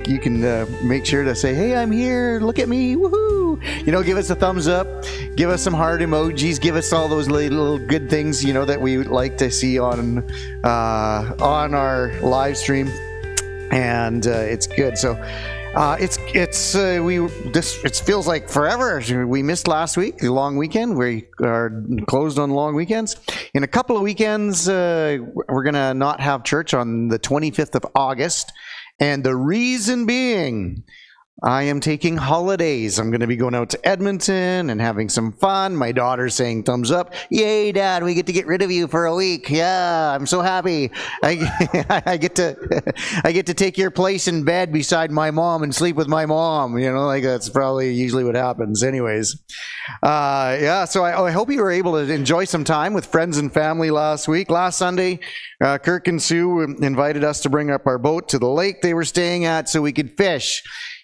you can make sure to say, hey, I'm here, look at me, woohoo. Give us a thumbs up, give us some heart emojis, give us all those little good things, that we like to see on our live stream. And it's good. So it feels like forever. We missed last week, the long weekend. We are closed on long weekends. In a couple of weekends, we're gonna not have church on the 25th of August, and the reason being, I am taking holidays. I'm going to be going out to Edmonton and having some fun. My daughter's saying thumbs up. Yay, Dad, we get to get rid of you for a week. Yeah, I'm so happy. I get to take your place in bed beside my mom and sleep with my mom. That's probably usually what happens. Anyways, so I hope you were able to enjoy some time with friends and family last week. Last Sunday, Kirk and Sue invited us to bring up our boat to the lake they were staying at so we could fish.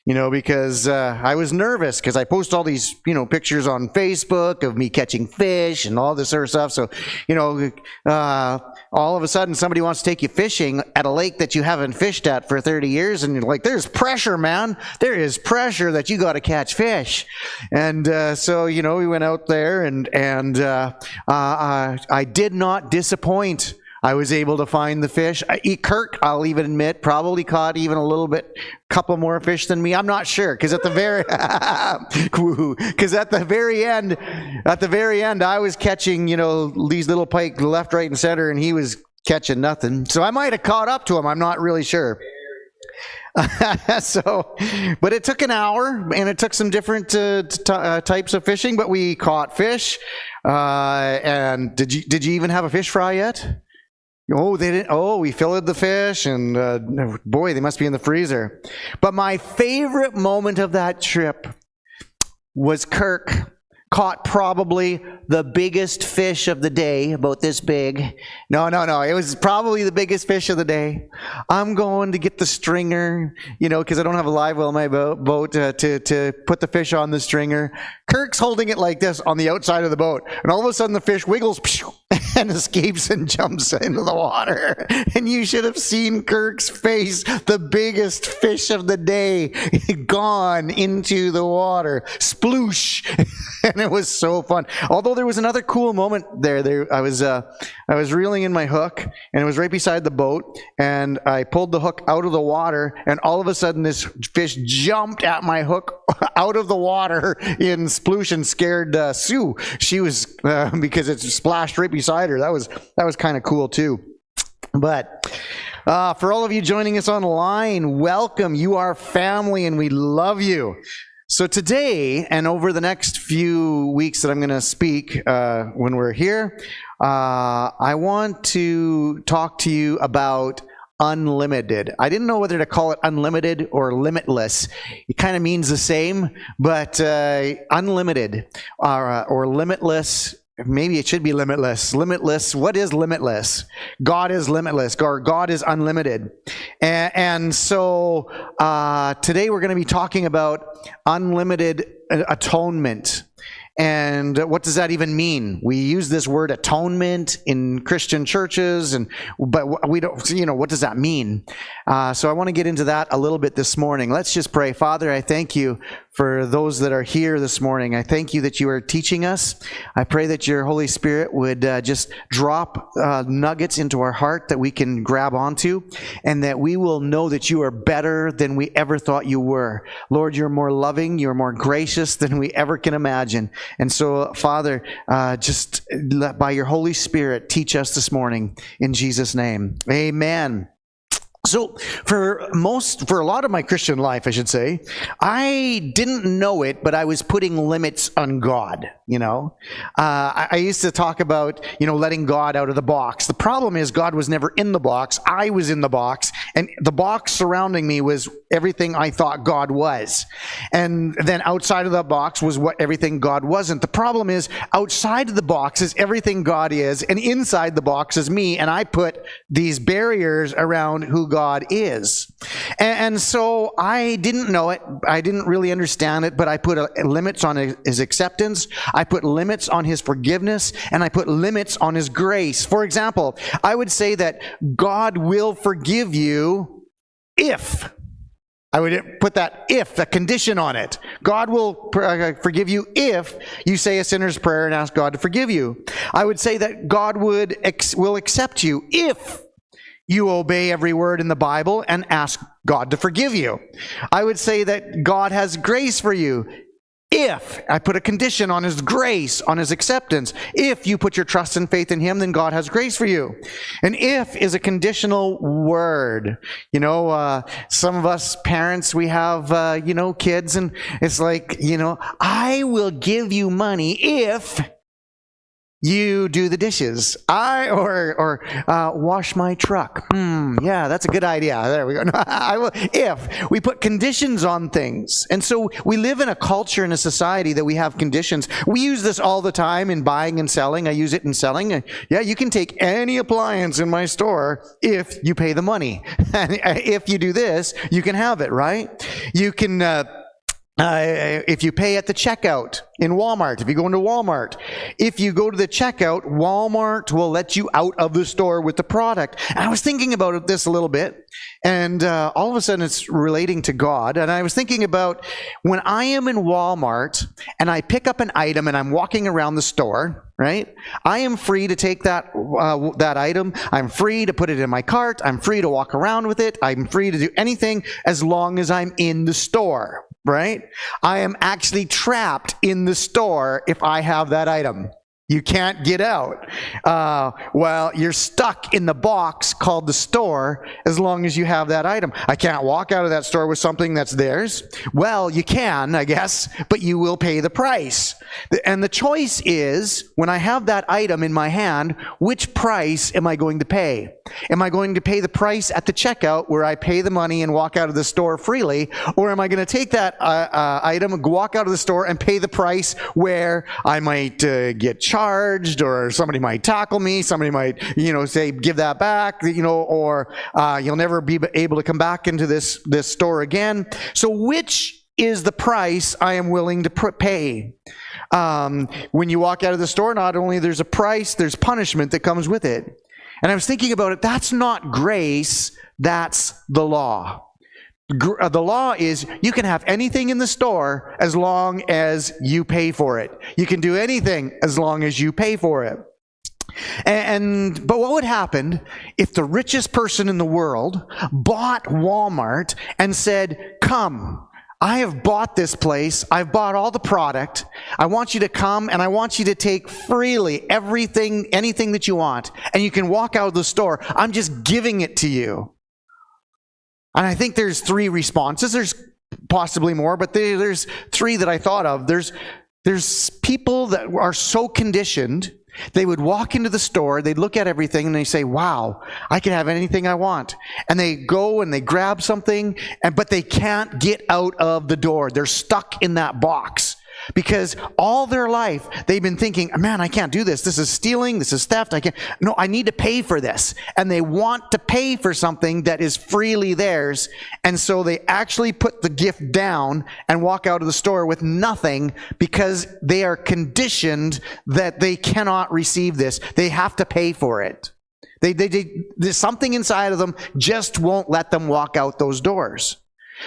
Because I was nervous because I post all these, pictures on Facebook of me catching fish and all this sort of stuff. So, all of a sudden somebody wants to take you fishing at a lake that you haven't fished at for 30 years. And you're like, there's pressure, man. There is pressure that you got to catch fish. And so, we went out there and I did not disappoint. I was able to find the fish. Kirk, I'll even admit, probably caught even a little bit, couple more fish than me. I'm not sure, because at the very end, I was catching, these little pike left, right, and center, and he was catching nothing. So I might have caught up to him. I'm not really sure. But it took an hour, and it took some different types of fishing, but we caught fish. And did you even have a fish fry yet? Oh, they didn't. Oh, we filleted the fish, and boy, they must be in the freezer. But my favorite moment of that trip was Kirk caught probably the biggest fish of the day, about this big. No. It was probably the biggest fish of the day. I'm going to get the stringer, because I don't have a live well in my boat to put the fish on the stringer. Kirk's holding it like this on the outside of the boat, and all of a sudden the fish wiggles and escapes and jumps into the water. And you should have seen Kirk's face, the biggest fish of the day, gone into the water. Sploosh! And it was so fun. Although there was another cool moment there. I was reeling in my hook, and it was right beside the boat, and I pulled the hook out of the water, and all of a sudden this fish jumped at my hook out of the water in sploosh and scared Sue. She was because it splashed right beside her. That was kind of cool too. But for all of you joining us online, welcome. You are family, and we love you. So today, and over the next few weeks that I'm going to speak when we're here, I want to talk to you about unlimited. I didn't know whether to call it unlimited or limitless. It kind of means the same, but unlimited or limitless. Maybe it should be limitless. Limitless. What is limitless? God is limitless. God is unlimited. And so today we're going to be talking about unlimited atonement. And what does that even mean? We use this word atonement in Christian churches, but we don't, what does that mean? So I want to get into that a little bit this morning. Let's just pray. Father, I thank you for those that are here this morning. I thank you that you are teaching us. I pray that your Holy Spirit would just drop nuggets into our heart that we can grab onto, and that we will know that you are better than we ever thought you were. Lord, you're more loving, you're more gracious than we ever can imagine. And so, Father, just by your Holy Spirit, teach us this morning in Jesus' name. Amen. So for a lot of my Christian life, I should say, I didn't know it, but I was putting limits on God, I used to talk about, letting God out of the box. The problem is God was never in the box. I was in the box, and the box surrounding me was everything I thought God was. And then outside of the box was what everything God wasn't. The problem is outside of the box is everything God is, and inside the box is me, and I put these barriers around who God is. And so I didn't know it. I didn't really understand it, but I put limits on his acceptance. I put limits on his forgiveness, and I put limits on his grace. For example, I would say that God will forgive you if I would put that if, a condition on it. God will forgive you if you say a sinner's prayer and ask God to forgive you. I would say that God will accept you if you obey every word in the Bible and ask God to forgive you. I would say that God has grace for you if I put a condition on His grace, on His acceptance. If you put your trust and faith in Him, then God has grace for you. And if is a conditional word. You know, some of us parents, we have, kids, and it's like, I will give you money if you do the dishes. Or wash my truck. Yeah, that's a good idea. There we go. I will, if we put conditions on things. And so we live in a culture, in a society that we have conditions. We use this all the time in buying and selling. I use it in selling. Yeah, you can take any appliance in my store if you pay the money. And if you do this, you can have it, right? You can, if you pay at the checkout in Walmart, if you go into Walmart, if you go to the checkout, Walmart will let you out of the store with the product. And I was thinking about this a little bit, and all of a sudden it's relating to God. And I was thinking about when I am in Walmart and I pick up an item and I'm walking around the store, right? I am free to take that item. I'm free to put it in my cart. I'm free to walk around with it. I'm free to do anything as long as I'm in the store. Right? I am actually trapped in the store if I have that item. You can't get out. Well, you're stuck in the box called the store as long as you have that item. I can't walk out of that store with something that's theirs. Well, you can, I guess, but you will pay the price. And the choice is, when I have that item in my hand, which price am I going to pay? Am I going to pay the price at the checkout where I pay the money and walk out of the store freely? Or am I going to take that item, walk out of the store and pay the price where I might get charged, or somebody might tackle me, somebody might, say, give that back, or you'll never be able to come back into this store again. So which is the price I am willing to pay? When you walk out of the store, not only there's a price, there's punishment that comes with it. And I was thinking about it, that's not grace, that's the law. The law is you can have anything in the store as long as you pay for it. You can do anything as long as you pay for it. But what would happen if the richest person in the world bought Walmart and said, come, I have bought this place. I've bought all the product. I want you to come and I want you to take freely everything, anything that you want. And you can walk out of the store. I'm just giving it to you. And I think there's 3 responses. There's possibly more, but there's 3 that I thought of. There's people that are so conditioned, they would walk into the store, they'd look at everything, and they say, wow, I can have anything I want. And they go and they grab something, but they can't get out of the door. They're stuck in that box. Because all their life, they've been thinking, man, I can't do this. This is stealing. This is theft. I need to pay for this. And they want to pay for something that is freely theirs. And so they actually put the gift down and walk out of the store with nothing because they are conditioned that they cannot receive this. They have to pay for it. There's something inside of them just won't let them walk out those doors.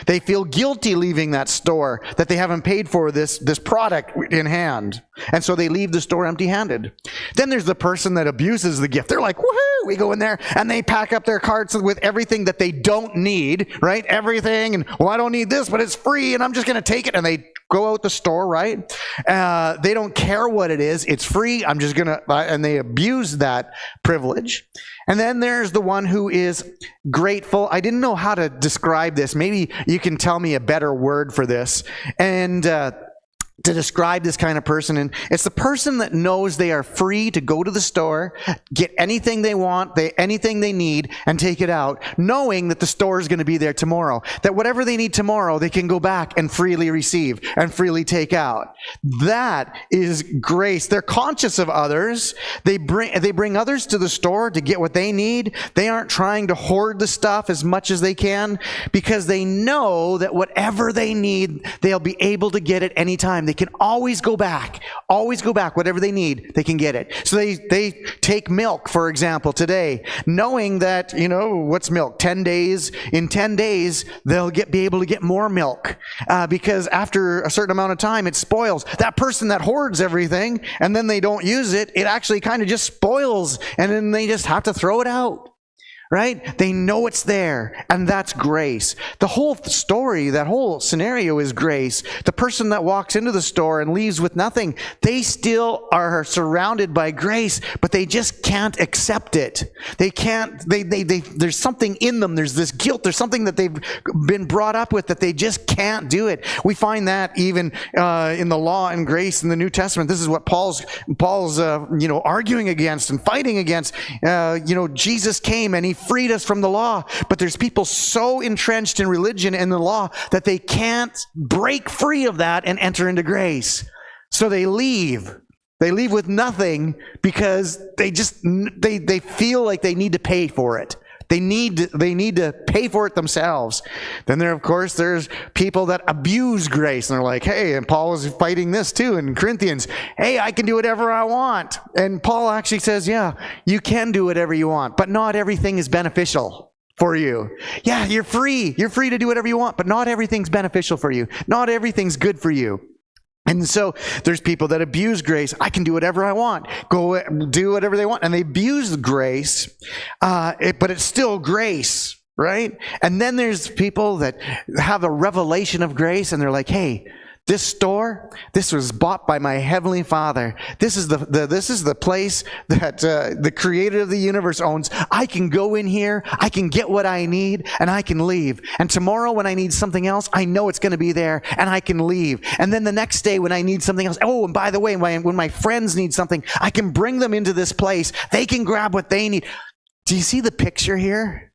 They feel guilty leaving that store, that they haven't paid for this product in hand. And so they leave the store empty-handed. Then there's the person that abuses the gift. They're like, woohoo! We go in there and they pack up their carts with everything that they don't need, right? Everything. And, well, I don't need this, but it's free and I'm just going to take it. And they go out the store, right? They don't care what it is. It's free. I'm just going to, and they abuse that privilege. And then there's the one who is grateful. I didn't know how to describe this. Maybe you can tell me a better word for this. And to describe this kind of person, and it's the person that knows they are free to go to the store, get anything they want, anything they need, and take it out, knowing that the store is going to be there tomorrow. That whatever they need tomorrow, they can go back and freely receive and freely take out. That is grace. They're conscious of others. They bring others to the store to get what they need. They aren't trying to hoard the stuff as much as they can because they know that whatever they need, they'll be able to get it anytime. they can always go back, whatever they need, they can get it. So they take milk, for example, today, knowing that, what's milk? 10 days. In 10 days, they'll be able to get more milk because after a certain amount of time, it spoils. That person that hoards everything and then they don't use it, it actually kind of just spoils, and then they just have to throw it out. Right? They know it's there, and that's grace. The whole story, that whole scenario is grace. The person that walks into the store and leaves with nothing, they still are surrounded by grace, but they just can't accept it. They can't, there's something in them, there's this guilt, there's something that they've been brought up with that they just can't do it. We find that even in the law and grace in the New Testament. This is what Paul's arguing against and fighting against. Jesus came and he freed us from the law, but there's people so entrenched in religion and the law that they can't break free of that and enter into grace. So they leave with nothing because they feel like they need to pay for it. They need to pay for it themselves. Then there's people that abuse grace, and they're like, hey, and Paul is fighting this too in Corinthians. Hey, I can do whatever I want. And Paul actually says, yeah, you can do whatever you want, but not everything is beneficial for you. Yeah, you're free. You're free to do whatever you want, but not everything's beneficial for you. Not everything's good for you. And so there's people that abuse grace. I can do whatever I want. Go do whatever they want. And they abuse grace, but it's still grace, right? And then there's people that have a revelation of grace, and they're like, hey, this store, this was bought by my Heavenly Father. This is the place that the Creator of the universe owns. I can go in here, I can get what I need, and I can leave. And tomorrow when I need something else, I know it's going to be there, and I can leave. And then the next day when I need something else, oh, and by the way, when my friends need something, I can bring them into this place. They can grab what they need. Do you see the picture here?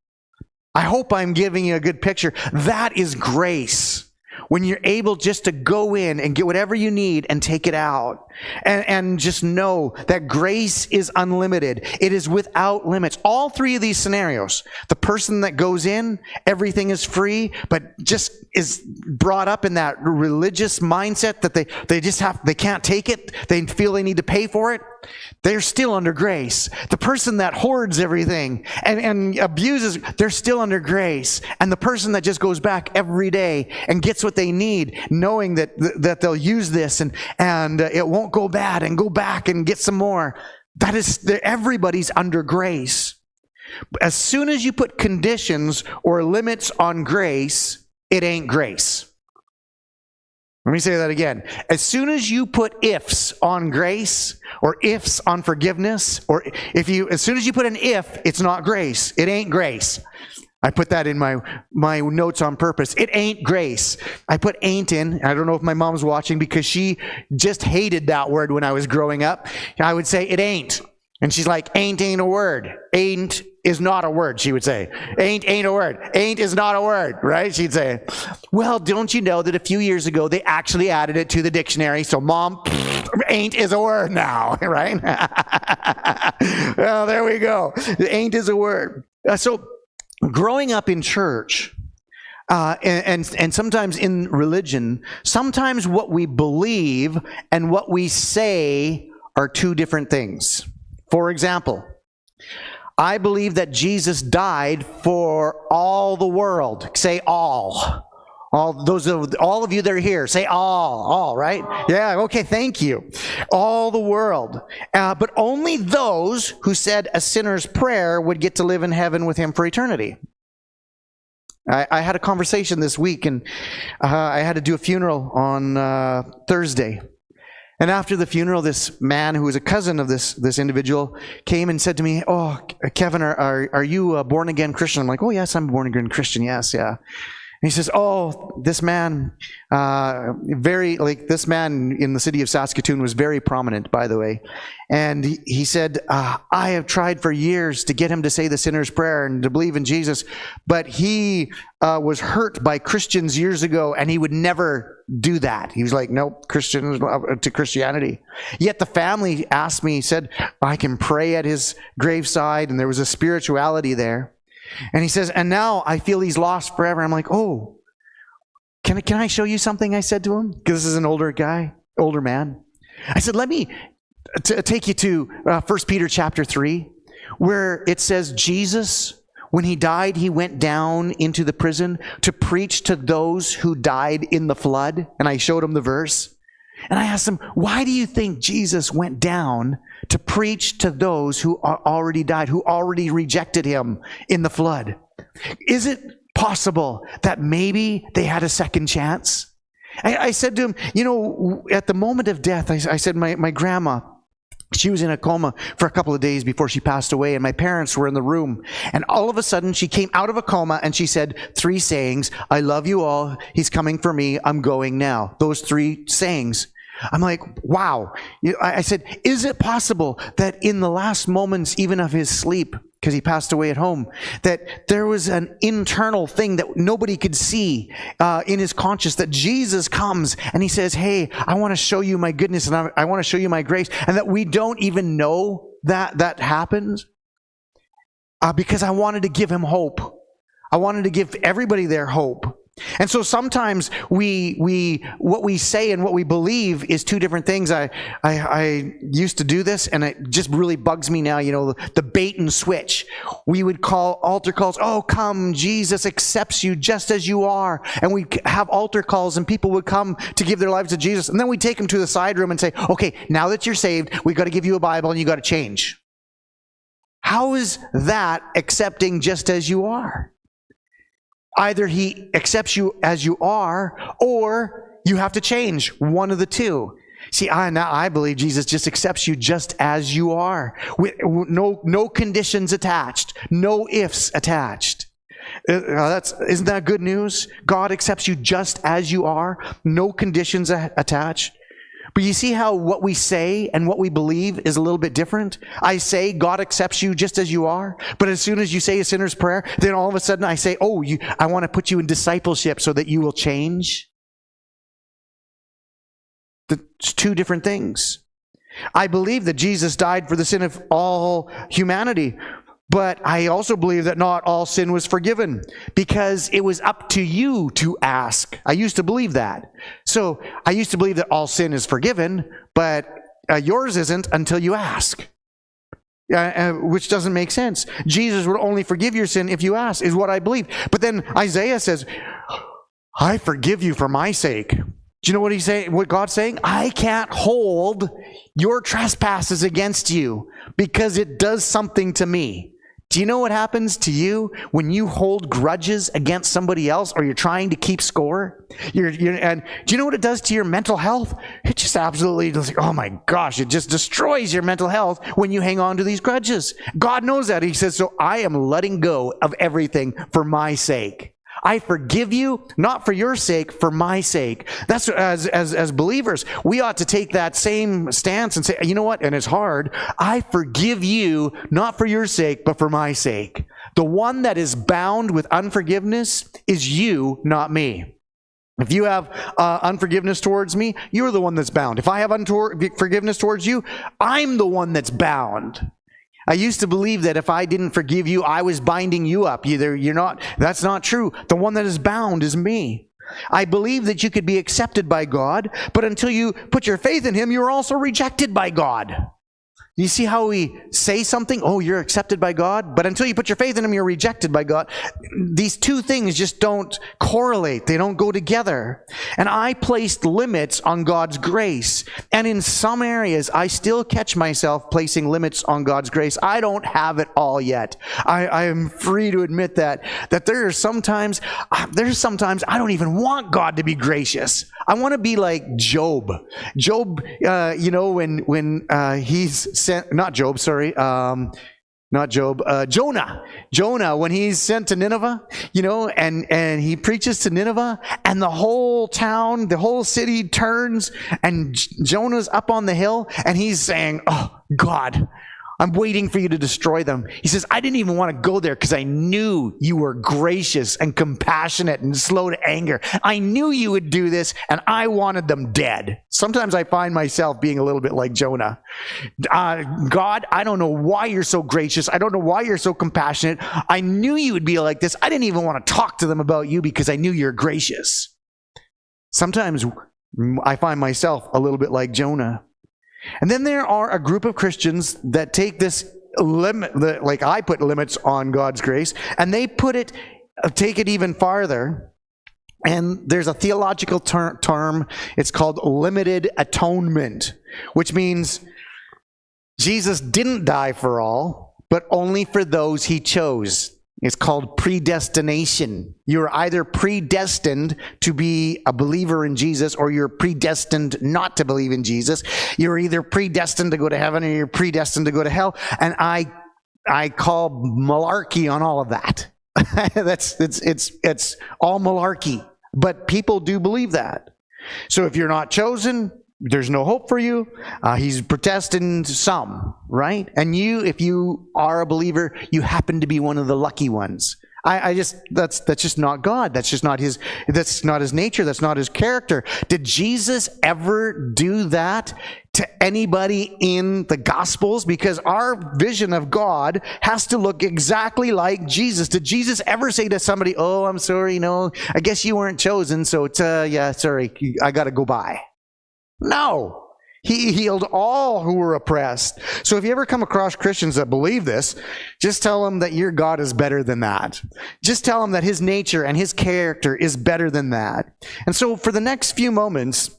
I hope I'm giving you a good picture. That is grace. When you're able just to go in and get whatever you need and take it out. And just know that grace is unlimited. It is without limits. All three of these scenarios, the person that goes in, everything is free, but just is brought up in that religious mindset that they can't take it. They feel they need to pay for it. They're still under grace. The person that hoards everything and abuses, they're still under grace. And the person that just goes back every day and gets what they need, knowing that they'll use this and it won't go bad, and go back and get some more. Everybody's under grace. As soon as you put conditions or limits on grace, it ain't grace. Let me say that again. As soon as you put ifs on grace or ifs on forgiveness, or as soon as you put an if, it's not grace. It ain't grace. I put that in my notes on purpose. It ain't grace. I put ain't in. I don't know if my mom's watching because she just hated that word when I was growing up. I would say it ain't. And she's like, ain't a word. Ain't is not a word, she would say. Ain't a word. Ain't is not a word, right? She'd say, well, don't you know that a few years ago they actually added it to the dictionary, so mom, ain't is a word now, right? Well, there we go. Ain't is a word. So growing up in church, and sometimes in religion, sometimes what we believe and what we say are two different things. For example, I believe that Jesus died for all the world. Say all. All of you that are here, say all, right? Yeah, okay, thank you. All the world. But only those who said a sinner's prayer would get to live in heaven with him for eternity. I had a conversation this week, and I had to do a funeral on Thursday. And after the funeral, this man who was a cousin of this individual came and said to me, "Oh, Kevin, are you a born-again Christian?" I'm like, "Oh, yes, I'm a born-again Christian, yes, yeah." And he says, "Oh, this man, this man in the city of Saskatoon was very prominent, by the way." And he said, "I have tried for years to get him to say the sinner's prayer and to believe in Jesus, but he was hurt by Christians years ago, and he would never do that." He was like, "Nope, Christians to Christianity." Yet the family asked me, said, "I can pray at his graveside," and there was a spirituality there. And he says, "And now I feel he's lost forever." I'm like, "Oh, can I show you something?" I said to him, because this is an older guy. older man. I said, let me take you to 1 Peter chapter 3, where it says Jesus, when he died, he went down into the prison to preach to those who died in the flood. And I showed him the verse. And I asked him, why do you think Jesus went down to preach to those who already died, who already rejected him in the flood? Is it possible that maybe they had a second chance? I said to him, at the moment of death, I said, my grandma, she was in a coma for a couple of days before she passed away, and my parents were in the room. And all of a sudden, she came out of a coma, and she said 3 sayings: I love you all, he's coming for me, I'm going now. Those 3 sayings. I'm like, wow. I said, is it possible that in the last moments, even of his sleep, because he passed away at home, that there was an internal thing that nobody could see in his conscience, that Jesus comes and he says, hey, I want to show you my goodness and I want to show you my grace, and that we don't even know that happens? Because I wanted to give him hope. I wanted to give everybody their hope. And so sometimes what we say and what we believe is 2 different things. I used to do this, and it just really bugs me now, the bait and switch. We would call altar calls, oh, come, Jesus accepts you just as you are. And we have altar calls, and people would come to give their lives to Jesus. And then we take them to the side room and say, okay, now that you're saved, we've got to give you a Bible and you got to change. How is that accepting just as you are? Either he accepts you as you are, or you have to change. One of the 2. See, I believe Jesus just accepts you just as you are, with no conditions attached, no ifs attached. Isn't that good news? God accepts you just as you are, no conditions attached. But you see how what we say and what we believe is a little bit different? I say God accepts you just as you are, but as soon as you say a sinner's prayer, then all of a sudden I say, I want to put you in discipleship so that you will change. It's 2 different things. I believe that Jesus died for the sin of all humanity, but I also believe that not all sin was forgiven, because it was up to you to ask. I used to believe that. So I used to believe that all sin is forgiven, but yours isn't until you ask. Which doesn't make sense. Jesus would only forgive your sin if you ask, is what I believe. But then Isaiah says, I forgive you for my sake. Do you know what he's saying? What God's saying? I can't hold your trespasses against you because it does something to me. Do you know what happens to you when you hold grudges against somebody else, or you're trying to keep score? And do you know what it does to your mental health? It just absolutely, oh my gosh, it just destroys your mental health when you hang on to these grudges. God knows that. He says, so I am letting go of everything for my sake. I forgive you, not for your sake, for my sake. That's as believers, we ought to take that same stance and say, you know what? And it's hard. I forgive you, not for your sake, but for my sake. The one that is bound with unforgiveness is you, not me. If you have unforgiveness towards me, you're the one that's bound. If I have unforgiveness towards you, I'm the one that's bound. I used to believe that if I didn't forgive you, I was binding you up. You're not. That's not true. The one that is bound is me. I believe that you could be accepted by God, but until you put your faith in him, you're also rejected by God. You see how we say something? Oh, you're accepted by God. But until you put your faith in him, you're rejected by God. These 2 things just don't correlate. They don't go together. And I placed limits on God's grace. And in some areas, I still catch myself placing limits on God's grace. I don't have it all yet. I am free to admit that there's sometimes I don't even want God to be gracious. I want to be like Job. Job, when he's sent, not Job, sorry, not Job, Jonah. Jonah, when he's sent to Nineveh, and he preaches to Nineveh, and the whole town, the whole city turns, and Jonah's up on the hill, and he's saying, oh, God, I'm waiting for you to destroy them. He says, I didn't even want to go there because I knew you were gracious and compassionate and slow to anger. I knew you would do this, and I wanted them dead. Sometimes I find myself being a little bit like Jonah. God, I don't know why you're so gracious. I don't know why you're so compassionate. I knew you would be like this. I didn't even want to talk to them about you because I knew you're gracious. Sometimes I find myself a little bit like Jonah. And then there are a group of Christians that take this limit, like I put limits on God's grace, and they take it even farther. And there's a theological term, it's called limited atonement, which means Jesus didn't die for all, but only for those he chose. It's called predestination. You're either predestined to be a believer in Jesus, or you're predestined not to believe in Jesus. You're either predestined to go to heaven, or you're predestined to go to hell. And I call malarkey on all of that. It's all malarkey. But people do believe that. So if you're not chosen, there's no hope for you. He's predestined some, right? And if you are a believer, you happen to be one of the lucky ones. That's just not God. That's not his nature. That's not his character. Did Jesus ever do that to anybody in the Gospels? Because our vision of God has to look exactly like Jesus. Did Jesus ever say to somebody, "Oh, I'm sorry, no, I guess you weren't chosen, so sorry, I got to go by"? No. He healed all who were oppressed. So if you ever come across Christians that believe this, just tell them that your God is better than that. Just tell them that his nature and his character is better than that. And so for the next few moments,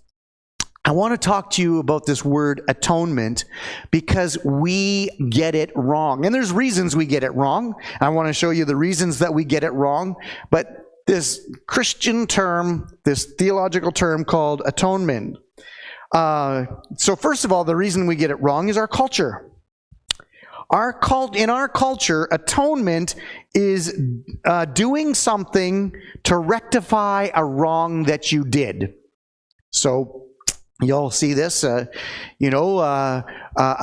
I want to talk to you about this word atonement, because we get it wrong. And there's reasons we get it wrong. I want to show you the reasons that we get it wrong. But this Christian term, this theological term called atonement. So first of all, the reason we get it wrong is our culture. In our culture, atonement is doing something to rectify a wrong that you did. So you'll see this, a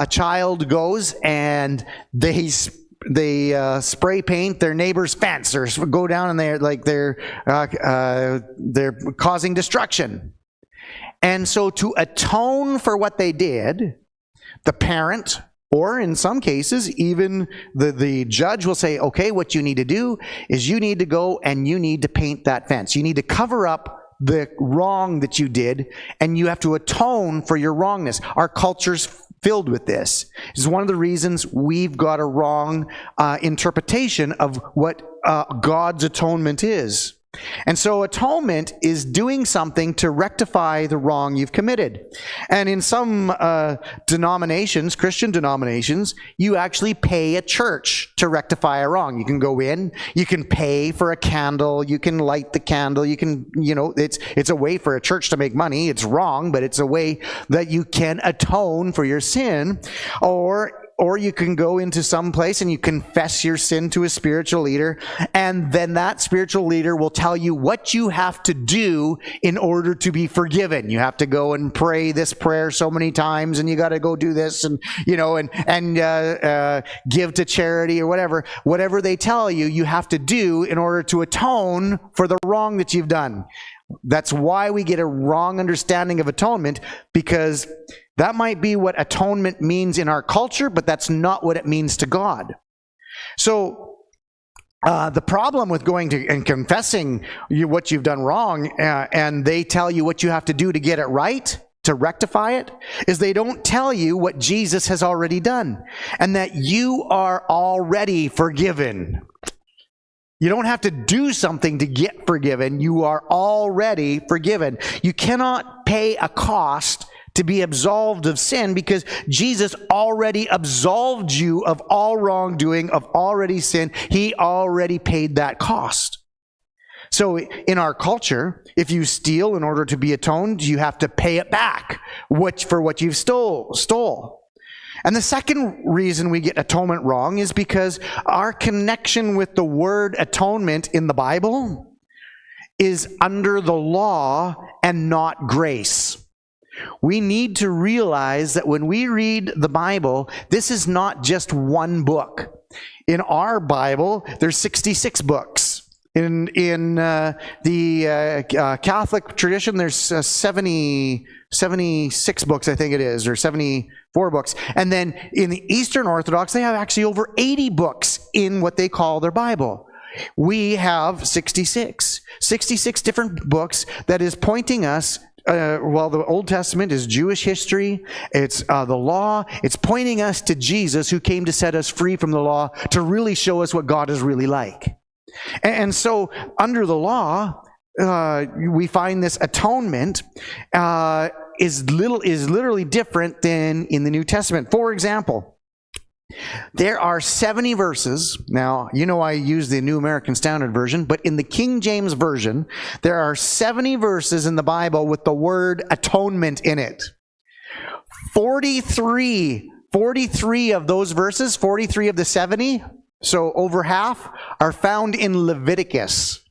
child goes and they spray paint their neighbor's fence, or go down and they're causing destruction. And so to atone for what they did, the parent, or in some cases, even the judge will say, okay, what you need to do is you need to go and you need to paint that fence. You need to cover up the wrong that you did, and you have to atone for your wrongness. Our culture's filled with this. It's one of the reasons we've got a wrong interpretation of what God's atonement is. And so atonement is doing something to rectify the wrong you've committed. And in some denominations, Christian denominations, you actually pay a church to rectify a wrong. You can go in, you can pay for a candle, you can light the candle, you can, it's a way for a church to make money. It's wrong, but it's a way that you can atone for your sin. Or you can go into some place and you confess your sin to a spiritual leader, and then that spiritual leader will tell you what you have to do in order to be forgiven. You have to go and pray this prayer so many times, and you got to go do this, and give to charity or whatever. Whatever they tell you, you have to do in order to atone for the wrong that you've done. That's why we get a wrong understanding of atonement, because that might be what atonement means in our culture, but that's not what it means to God. So the problem with going to and confessing what you've done wrong, and they tell you what you have to do to get it right, to rectify it, is they don't tell you what Jesus has already done, and that you are already forgiven. You don't have to do something to get forgiven. You are already forgiven. You cannot pay a cost to be absolved of sin, because Jesus already absolved you of all wrongdoing, of already sin. He already paid that cost. So in our culture, if you steal in order to be atoned, you have to pay it back for what you've stole. And the second reason we get atonement wrong is because our connection with the word atonement in the Bible is under the law and not grace. We need to realize that when we read the Bible, this is not just one book. In our Bible, there's 66 books. In the Catholic tradition, there's 76 books, I think it is, or 74 books. And then in the Eastern Orthodox, they have actually over 80 books in what they call their Bible. We have 66 different books that is pointing us the Old Testament is Jewish history. It's the law. It's pointing us to Jesus, who came to set us free from the law, to really show us what God is really like. And so under the law, we find this atonement is literally different than in the New Testament. For example, there are 70 verses. Now, I use the New American Standard Version, but in the King James Version, there are 70 verses in the Bible with the word atonement in it. 43 of those verses, 43 of the 70, so over half, are found in Leviticus.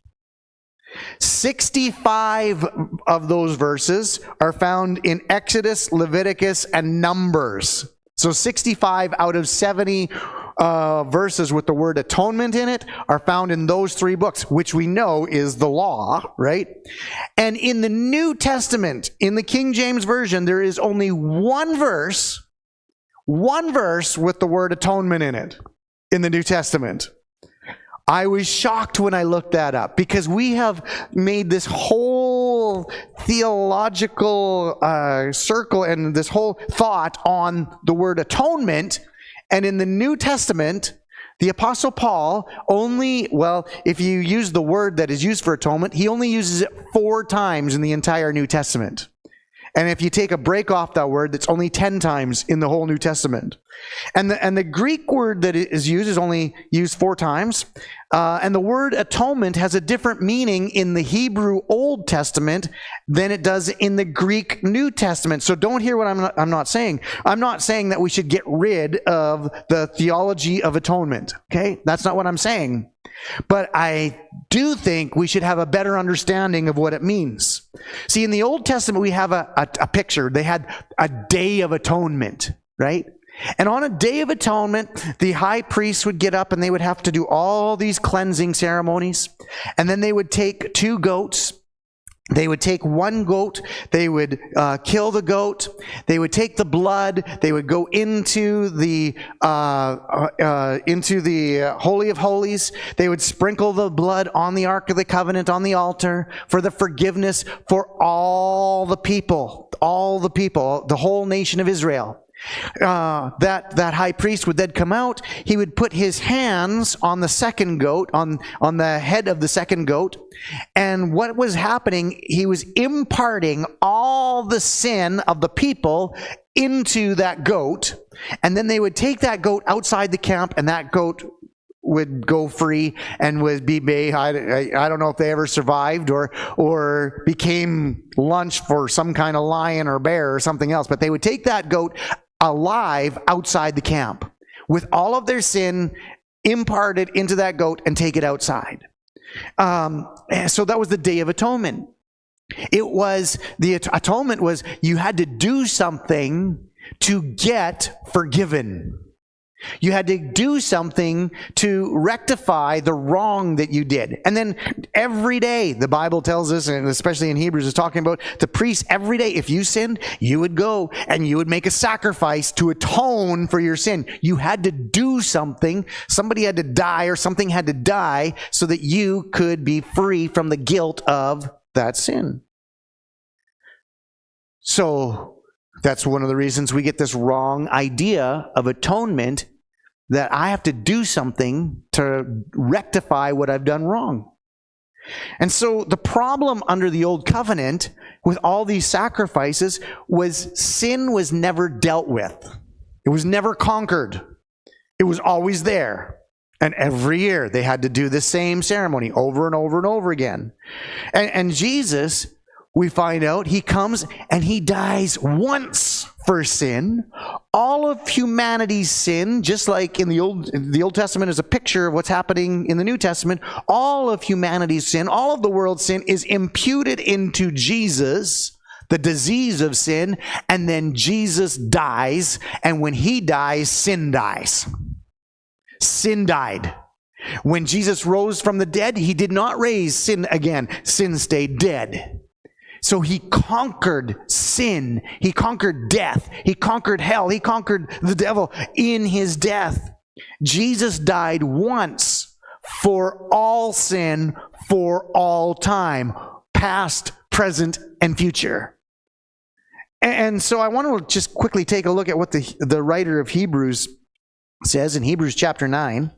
65 of those verses are found in Exodus, Leviticus, and Numbers. So 65 out of 70 verses with the word atonement in it are found in those three books, which we know is the law, right? And in the New Testament, in the King James Version, there is only one verse with the word atonement in it in the New Testament. I was shocked when I looked that up, because we have made this whole theological circle and this whole thought on the word atonement. And in the New Testament, the Apostle Paul if you use the word that is used for atonement, he only uses it 4 times in the entire New Testament. And if you take a break off that word, that's only 10 times in the whole New Testament. And the Greek word that is used is only used 4 times. And the word atonement has a different meaning in the Hebrew Old Testament than it does in the Greek New Testament. So don't hear what I'm not saying. I'm not saying that we should get rid of the theology of atonement. Okay? That's not what I'm saying. But I do think we should have a better understanding of what it means. See, in the Old Testament, we have a picture. They had a Day of Atonement, right? And on a Day of Atonement, the high priest would get up and they would have to do all these cleansing ceremonies. And then they would take 2 goats. They would take 1 goat, they would kill the goat, they would take the blood, they would go into the Holy of Holies, they would sprinkle the blood on the Ark of the Covenant on the altar for the forgiveness for all the people, the whole nation of Israel. That high priest would then come out, he would put his hands on the second goat, on the head of the second goat, and what was happening, he was imparting all the sin of the people into that goat, and then they would take that goat outside the camp, and that goat would go free and would be made. I don't know if they ever survived or became lunch for some kind of lion or bear or something else, but they would take that goat alive outside the camp with all of their sin imparted into that goat and take it outside. So that was the Day of Atonement. The atonement was you had to do something to get forgiven. You had to do something to rectify the wrong that you did. And then every day, the Bible tells us, and especially in Hebrews, is talking about the priests every day. If you sinned, you would go and you would make a sacrifice to atone for your sin. You had to do something. Somebody had to die or something had to die so that you could be free from the guilt of that sin. So that's one of the reasons we get this wrong idea of atonement, that I have to do something to rectify what I've done wrong. And so the problem under the Old Covenant with all these sacrifices was sin was never dealt with. It was never conquered. It was always there. And every year they had to do the same ceremony over and over and over again. And Jesus, we find out, he comes and he dies once for sin. All of humanity's sin, just like in the Old Testament is a picture of what's happening in the New Testament, all of humanity's sin, all of the world's sin is imputed into Jesus, the disease of sin, and then Jesus dies, and when he dies, sin dies. Sin died. When Jesus rose from the dead, he did not raise sin again. Sin stayed dead. So he conquered sin. He conquered death. He conquered hell. He conquered the devil in his death. Jesus died once for all sin, for all time, past, present, and future. And so I want to just quickly take a look at what the writer of Hebrews says in Hebrews chapter 9.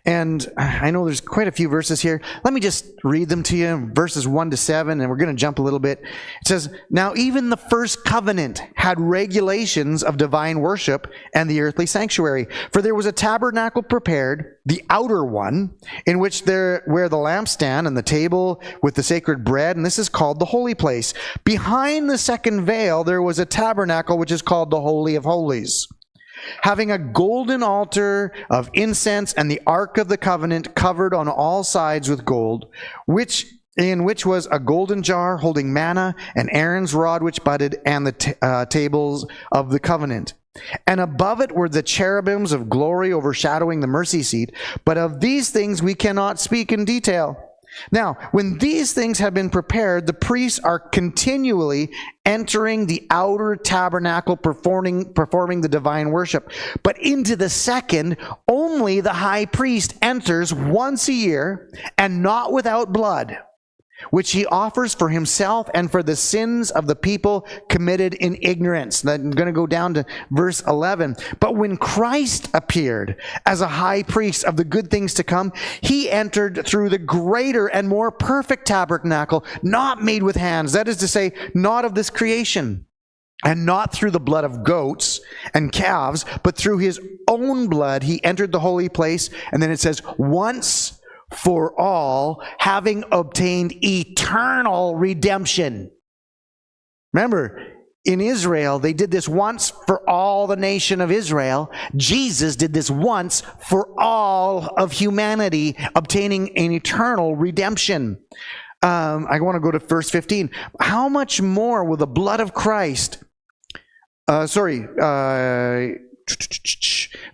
And I know there's quite a few verses here. Let me just read them to you, verses 1 to 7, and we're going to jump a little bit. It says, "Now even the first covenant had regulations of divine worship and the earthly sanctuary. For there was a tabernacle prepared, the outer one, in which where the lampstand and the table with the sacred bread, and this is called the holy place. Behind the second veil there was a tabernacle which is called the Holy of Holies, having a golden altar of incense and the ark of the covenant covered on all sides with gold, in which was a golden jar holding manna and Aaron's rod which budded and the tables of the covenant. And above it were the cherubims of glory overshadowing the mercy seat. But of these things we cannot speak in detail. Now, when these things have been prepared, the priests are continually entering the outer tabernacle, performing the divine worship. But into the second, only the high priest enters once a year, and not without blood, which he offers for himself and for the sins of the people committed in ignorance." I'm going to go down to verse 11. "But when Christ appeared as a high priest of the good things to come, he entered through the greater and more perfect tabernacle, not made with hands, that is to say, not of this creation, and not through the blood of goats and calves, but through his own blood he entered the holy place." And then it says, "once for all, having obtained eternal redemption." Remember, in Israel, they did this once for all the nation of Israel. Jesus did this once for all of humanity, obtaining an eternal redemption. I want to go to verse 15. "How much more will the blood of Christ..."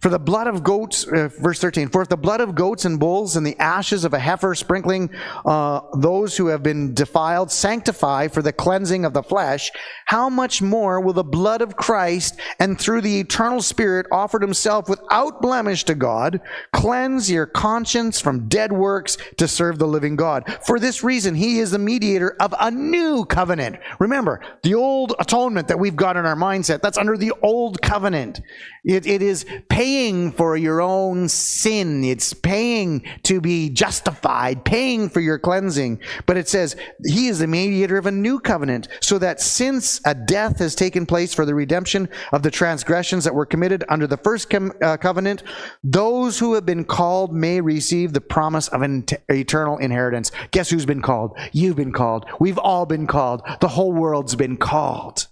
"For the blood of goats," verse 13, "for if the blood of goats and bulls and the ashes of a heifer sprinkling those who have been defiled sanctify for the cleansing of the flesh, how much more will the blood of Christ, and through the eternal Spirit offered himself without blemish to God, cleanse your conscience from dead works to serve the living God? For this reason he is the mediator of a new covenant." Remember, the old atonement that we've got in our mindset, that's under the old covenant. It is paying for your own sin. It's paying to be justified, paying for your cleansing. But it says, he is the mediator of a new covenant, so that since a death has taken place for the redemption of the transgressions that were committed under the first covenant, those who have been called may receive the promise of an eternal inheritance. Guess who's been called? You've been called. We've all been called. The whole world's been called.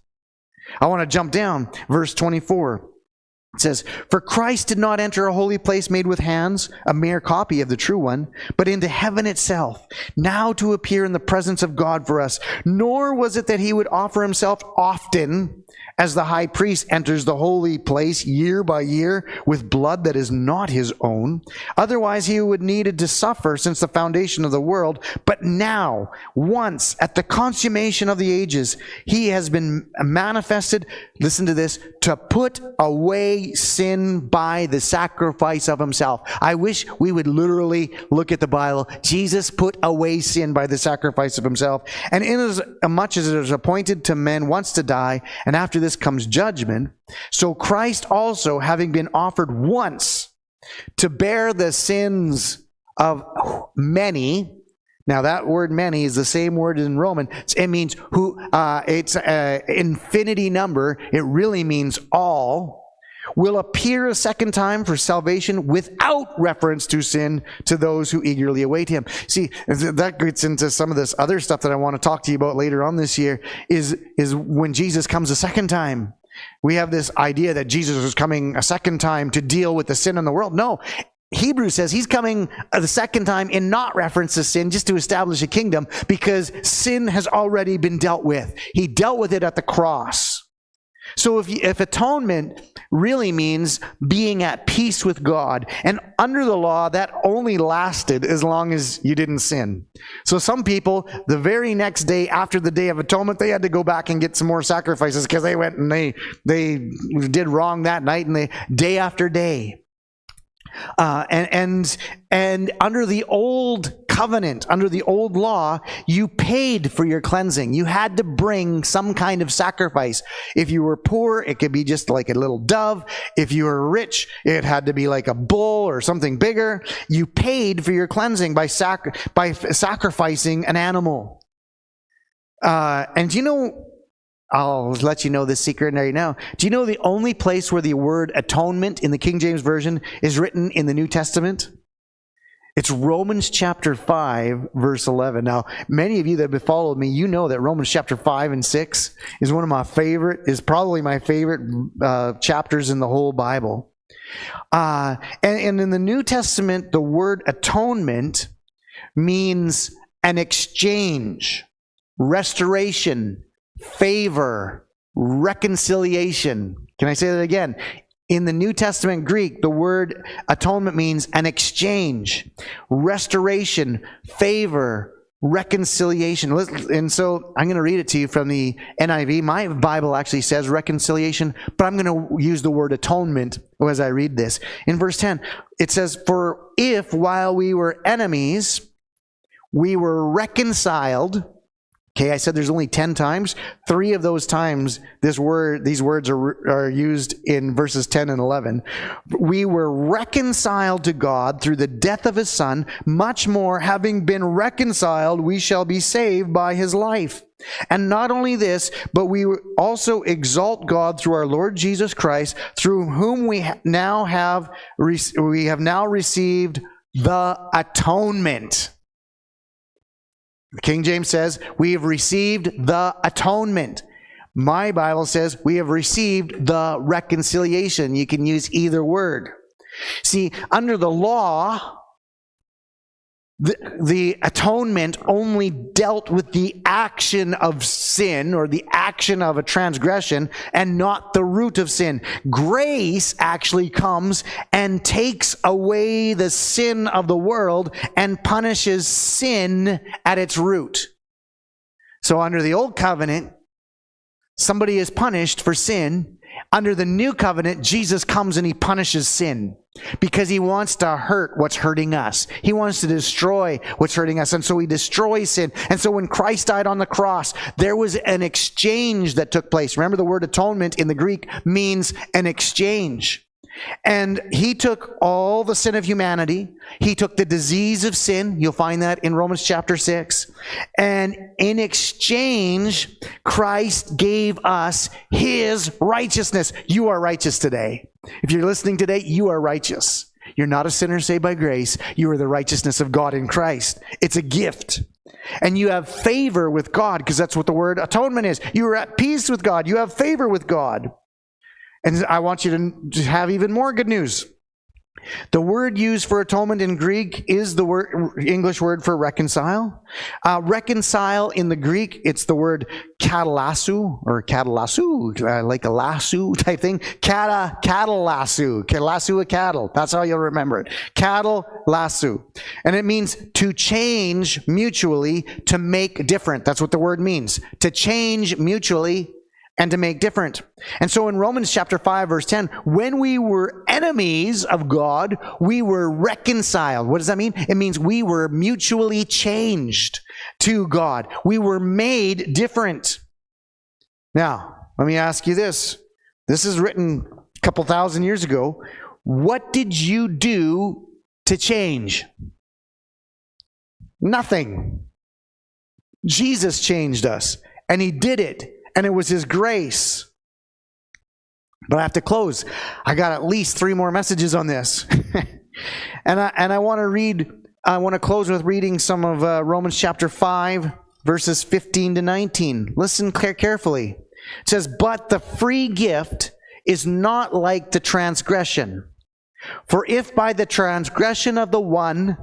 I want to jump down. Verse 24. It says, "For Christ did not enter a holy place made with hands, a mere copy of the true one, but into heaven itself, now to appear in the presence of God for us. Nor was it that he would offer himself often, as the high priest enters the holy place year by year with blood that is not his own. Otherwise he would needed to suffer since the foundation of the world. But now, once at the consummation of the ages, he has been manifested," listen to this, "to put away sin by the sacrifice of himself." I wish we would literally look at the Bible. Jesus put away sin by the sacrifice of himself. "And in as much as it is appointed to men once to die, and after this comes judgment, so Christ also, having been offered once to bear the sins of many." Now that word "many" is the same word in Roman. It means who. It's an infinity number. It really means all. "Will appear a second time for salvation without reference to sin to those who eagerly await him." See, that gets into some of this other stuff that I want to talk to you about later on this year, is when Jesus comes a second time. We have this idea that Jesus is coming a second time to deal with the sin in the world. No. Hebrews says he's coming the second time in not reference to sin, just to establish a kingdom, because sin has already been dealt with. He dealt with it at the cross. So if atonement really means being at peace with God, and under the law, that only lasted as long as you didn't sin. So some people, the very next day after the Day of Atonement, they had to go back and get some more sacrifices because they went and they did wrong that night, and day after day. And under the old covenant, under the old law, you paid for your cleansing. You had to bring some kind of sacrifice. If you were poor, it could be just like a little dove. If you were rich, it had to be like a bull or something bigger. You paid for your cleansing by sacrificing an animal. And you know, I'll let you know this secret right now. Do you know the only place where the word atonement in the King James Version is written in the New Testament? It's Romans chapter 5, verse 11. Now, many of you that have followed me, you know that Romans chapter 5 and 6 is one of my favorite, is probably my favorite chapters in the whole Bible. And in the New Testament, the word atonement means an exchange, restoration, favor, reconciliation. Can I say that again? In the New Testament Greek, the word atonement means an exchange, restoration, favor, reconciliation. And so I'm going to read it to you from the NIV. My Bible actually says reconciliation, but I'm going to use the word atonement as I read this. In verse 10, it says, "For if while we were enemies, we were reconciled." Okay, I said there's only 10 times. 3 of those times, these words are used in verses 10 and 11. "We were reconciled to God through the death of his Son. Much more, having been reconciled, we shall be saved by his life. And not only this, but we also exalt God through our Lord Jesus Christ, through whom we have now received the atonement." King James says, we have received the atonement. My Bible says, we have received the reconciliation. You can use either word. See, under the law, the atonement only dealt with the action of sin or the action of a transgression and not the root of sin. Grace actually comes and takes away the sin of the world and punishes sin at its root. So under the old covenant, somebody is punished for sin. Under the new covenant, Jesus comes and he punishes sin because he wants to hurt what's hurting us. He wants to destroy what's hurting us. And so he destroys sin. And so when Christ died on the cross, there was an exchange that took place. Remember, the word atonement in the Greek means an exchange. And he took all the sin of humanity. He took the disease of sin. You'll find that in Romans chapter 6. And in exchange, Christ gave us his righteousness. You are righteous today. If you're listening today, you are righteous. You're not a sinner saved by grace. You are the righteousness of God in Christ. It's a gift. And you have favor with God, because that's what the word atonement is. You are at peace with God. You have favor with God. And I want you to have even more good news. The word used for atonement in Greek is the English word for reconcile. Reconcile in the Greek, it's the word katalasu, or katalasu, like a lasso type thing. Catalasu, lasso a cattle. That's how you'll remember it. Catalasu. And it means to change mutually, to make different. That's what the word means. To change mutually and to make different. And so in Romans chapter 5, verse 10, when we were enemies of God, we were reconciled. What does that mean? It means we were mutually changed to God. We were made different. Now, let me ask you this. This is written a couple thousand years ago. What did you do to change? Nothing. Jesus changed us, and he did it. And it was his grace. But I have to close. I got at least 3 more messages on this. and I want to close with reading some of Romans chapter 5, verses 15 to 19. Listen carefully. It says, "But the free gift is not like the transgression. For if by the transgression of the one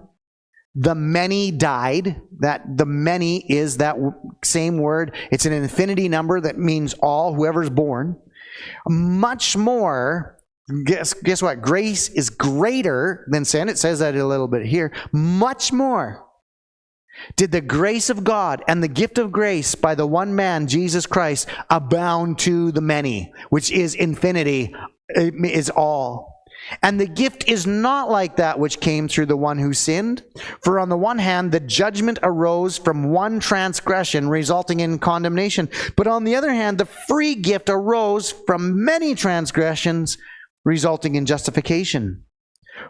the many died," that the many is that same word. It's an infinity number that means all, whoever's born. Much more, guess what? Grace is greater than sin. It says that a little bit here. Much more did the grace of God and the gift of grace by the one man, Jesus Christ, abound to the many, which is infinity, is all. And the gift is not like that which came through the one who sinned. For on the one hand, the judgment arose from one transgression, resulting in condemnation. But on the other hand, the free gift arose from many transgressions, resulting in justification.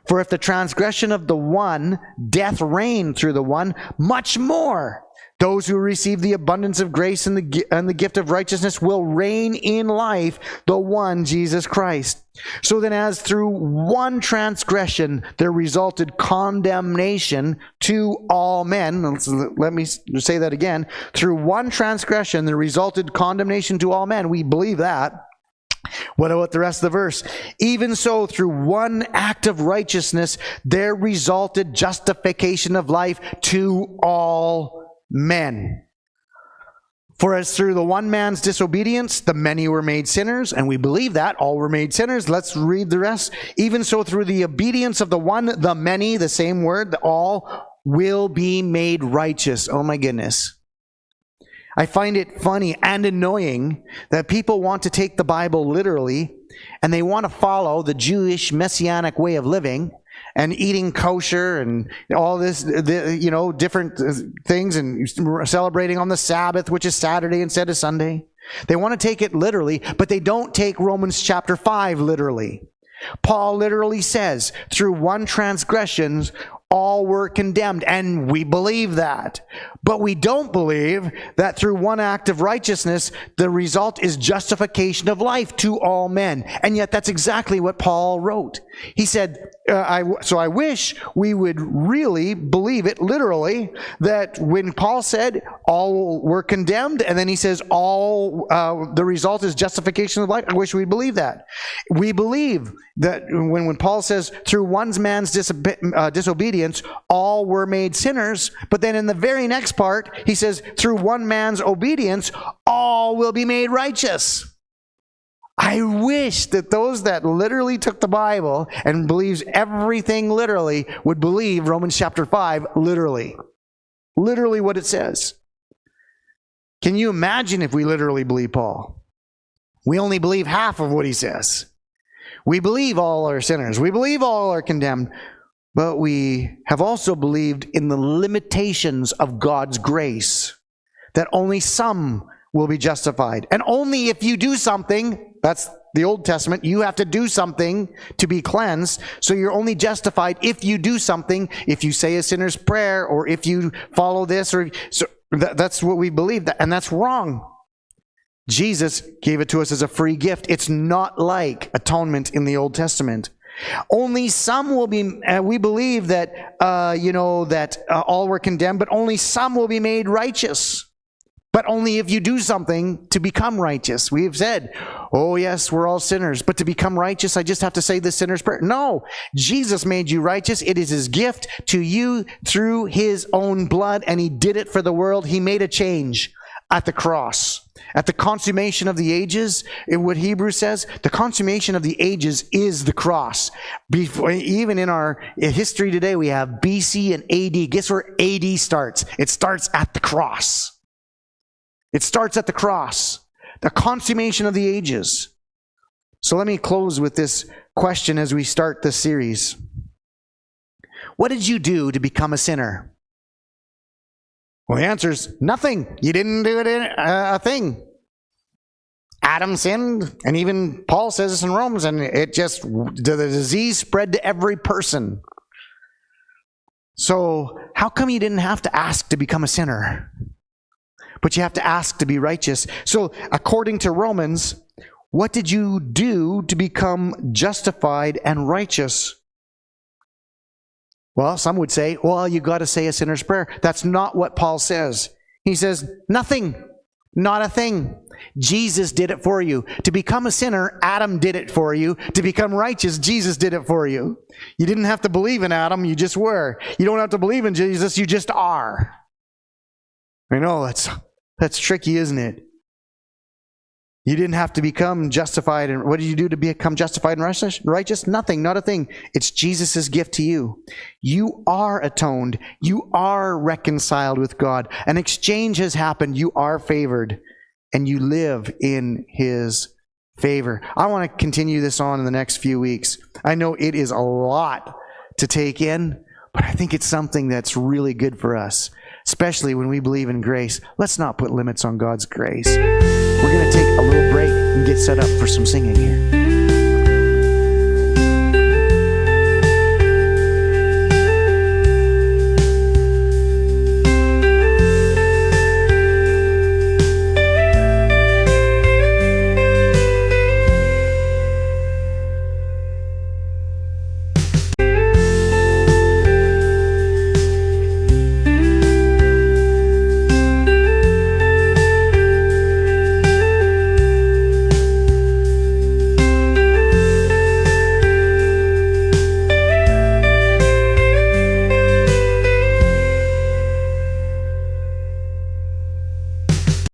For if the transgression of the one, death reigned through the one, much more those who receive the abundance of grace and the gift of righteousness will reign in life, the one Jesus Christ. So then, as through one transgression there resulted condemnation to all men, let me say that again, through one transgression there resulted condemnation to all men. We believe that. What about the rest of the verse? Even so, through one act of righteousness there resulted justification of life to all men. For as through the one man's disobedience the many were made sinners, and we believe that all were made sinners. Let's read the rest. Even so, through the obedience of the one, the many, the same word, the all, will be made righteous. Oh my goodness. I find it funny and annoying that people want to take the Bible literally, and they want to follow the Jewish messianic way of living and eating kosher and all this, different things, and celebrating on the Sabbath, which is Saturday instead of Sunday. They want to take it literally, but they don't take Romans chapter 5 literally. Paul literally says, through one transgression, all were condemned, and we believe that. But we don't believe that through one act of righteousness, the result is justification of life to all men. And yet that's exactly what Paul wrote. He said, so I wish we would really believe it literally, that when Paul said all were condemned, and then he says the result is justification of life, I wish we believe that. We believe that when Paul says through one man's disobedience, all were made sinners, but then in the very next part, he says, through one man's obedience, all will be made righteous. I wish that those that literally took the Bible and believes everything literally would believe Romans chapter 5 literally. Literally what it says. Can you imagine if we literally believe Paul? We only believe half of what he says. We believe all are sinners. We believe all are condemned. But we have also believed in the limitations of God's grace, that only some will be justified. And only if you do something, that's the Old Testament, you have to do something to be cleansed. So you're only justified if you do something, if you say a sinner's prayer, or if you follow this, or so that's what we believe, and that's wrong. Jesus gave it to us as a free gift. It's not like atonement in the Old Testament. Only some will be, we believe that, all were condemned, but only some will be made righteous. But only if you do something to become righteous. We have said, oh yes, we're all sinners, but to become righteous, I just have to say the sinner's prayer. No, Jesus made you righteous. It is his gift to you through his own blood, and he did it for the world. He made a change at the cross. At the consummation of the ages, in what Hebrews says, the consummation of the ages is the cross. Even in our history today, we have BC and AD. Guess where AD starts? It starts at the cross. It starts at the cross. The consummation of the ages. So let me close with this question as we start this series. What did you do to become a sinner? Well, the answer is nothing. You didn't do a thing. Adam sinned, and even Paul says this in Romans, and the disease spread to every person. So how come you didn't have to ask to become a sinner? But you have to ask to be righteous. So according to Romans, what did you do to become justified and righteous? Well, some would say, well, you got to say a sinner's prayer. That's not what Paul says. He says, nothing, not a thing. Jesus did it for you. To become a sinner, Adam did it for you. To become righteous, Jesus did it for you. You didn't have to believe in Adam, you just were. You don't have to believe in Jesus, you just are. I know, that's tricky, isn't it? You didn't have to become justified. And what did you do to become justified and righteous? Nothing, not a thing. It's Jesus' gift to you. You are atoned. You are reconciled with God. An exchange has happened. You are favored. And you live in his Favor. I want to continue this on in the next few weeks. I know it is a lot to take in, but I think it's something that's really good for us, especially when we believe in grace. Let's not put limits on God's grace. We're going to take a little break and get set up for some singing here.